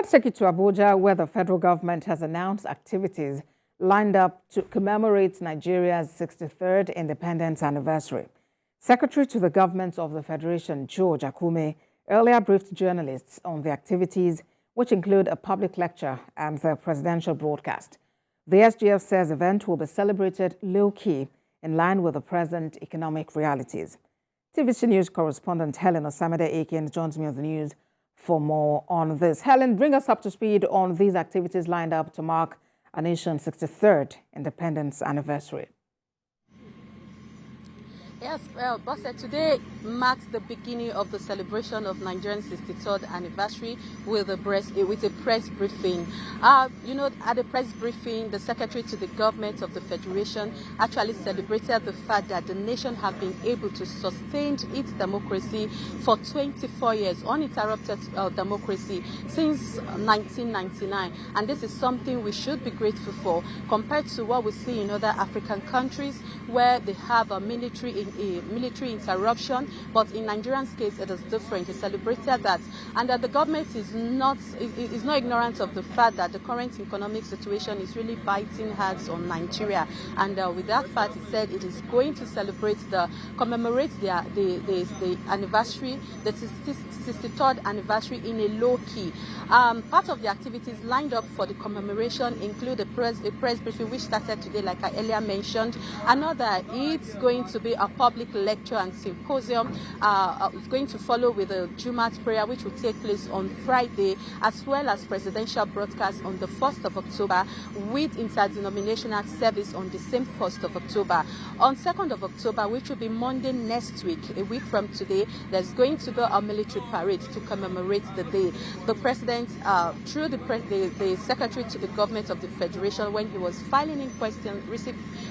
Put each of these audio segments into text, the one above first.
Let's take you to Abuja, where the federal government has announced activities lined up to commemorate Nigeria's 63rd independence anniversary. Secretary to the Government of the Federation, George Akume, earlier briefed journalists on the activities, which include a public lecture and the presidential broadcast. The SGF says the event will be celebrated low-key, in line with the present economic realities. TVC News correspondent Helen Osamede-Akins joins me on the news for more on this. Helen, bring us up to speed on these activities lined up to mark our nation's 63rd independence anniversary. Yes, well, Bosse, today marks the beginning of the celebration of Nigeria's 63rd anniversary with a press briefing. At the press briefing, the Secretary to the Government of the Federation actually celebrated the fact that the nation has been able to sustain its democracy for 24 years, uninterrupted democracy since 1999. And this is something we should be grateful for compared to what we see in other African countries where they have a military interruption, but in Nigerian's case it is different. He celebrated that, and that the government is not ignorant of the fact that the current economic situation is really biting hard on Nigeria, and with that fact he said it is going to commemorate the anniversary, the 63rd anniversary in a low key. Part of the activities lined up for the commemoration include a press briefing which started today, like I earlier mentioned. Another, it's going to be a public lecture and symposium. It's going to follow with a Jumat prayer which will take place on Friday, as well as presidential broadcast on the 1st of October with interdenominational service on the same 1st of October. On 2nd of October, which will be Monday next week, a week from today, there's going to be a military parade to commemorate the day. The president, through the Secretary to the Government of the Federation, when he was filing in questions,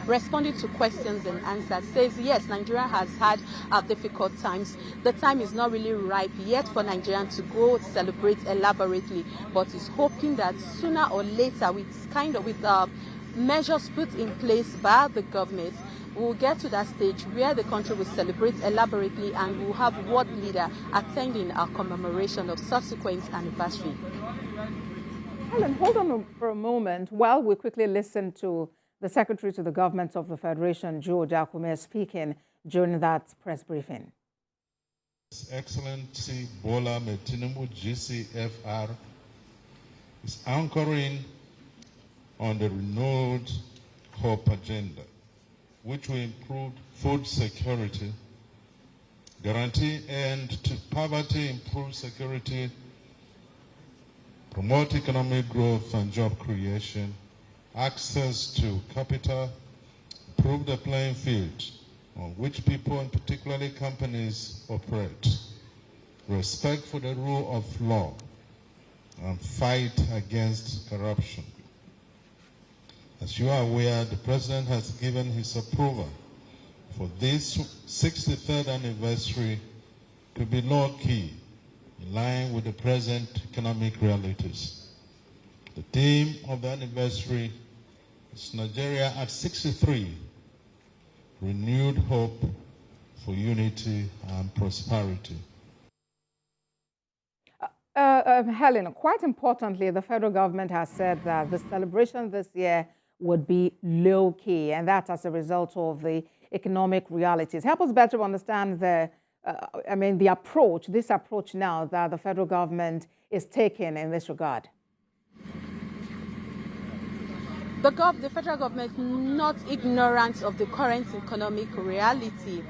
responding to questions and answers, says yes, Nigeria has had difficult times. The time is not really ripe yet for Nigeria to go celebrate elaborately, but is hoping that sooner or later, with measures put in place by the government, we'll get to that stage where the country will celebrate elaborately and we'll have world leader attending our commemoration of subsequent anniversary. Helen, hold on for a moment while we quickly listen to the Secretary to the Government of the Federation, George Akume, speaking during that press briefing. His Excellency Bola Tinubu GCFR is anchoring on the renewed hope agenda, which will improve food security, guarantee end to poverty, improve security, promote economic growth and job creation, access to capital, improve the playing field on which people and particularly companies operate, respect for the rule of law, and fight against corruption. As you are aware, the President has given his approval for this 63rd anniversary to be low-key, in line with the present economic realities. The theme of the anniversary is Nigeria at 63, renewed hope for unity and prosperity. Helen, quite importantly, the federal government has said that the celebration this year would be low-key, and that's as a result of the economic realities. Help us better understand this approach now that the federal government is taking in this regard. The federal government not ignorant of the current economic reality.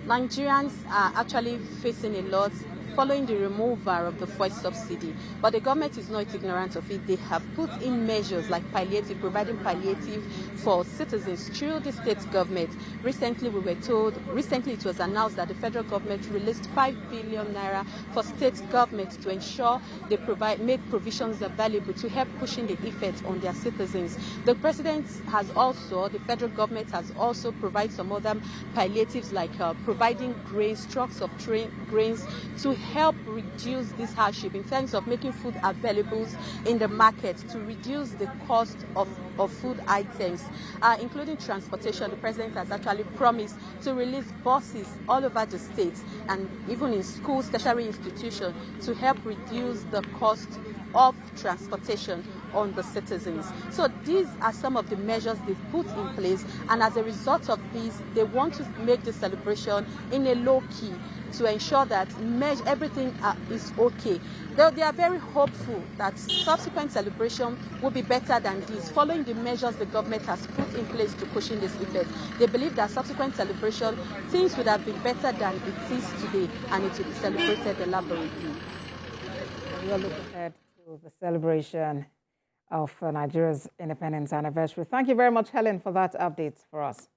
Nigerians are actually facing a lot following the removal of the fuel subsidy, but the government is not ignorant of it. They have put in measures like providing palliative for citizens through the state government. Recently it was announced that the federal government released 5 billion naira for state governments to ensure they make provisions available to help pushing the effect on their citizens. The federal government has also provided some other palliatives like providing grains, trucks of grains to help reduce this hardship in terms of making food available in the market, to reduce the cost of food items, including transportation. The president has actually promised to release buses all over the state and even in schools, tertiary institutions, to help reduce the cost of transportation on the citizens. So these are some of the measures they've put in place, and as a result of these, they want to make the celebration in a low key to ensure that everything is okay. They are very hopeful that subsequent celebration will be better than this, following the measures the government has put in place to cushion this effect. They believe that subsequent celebration, things would have been better than it is today, and it will be celebrated elaborately. We are looking ahead to the celebration of Nigeria's independence anniversary. Thank you very much, Helen, for that update for us.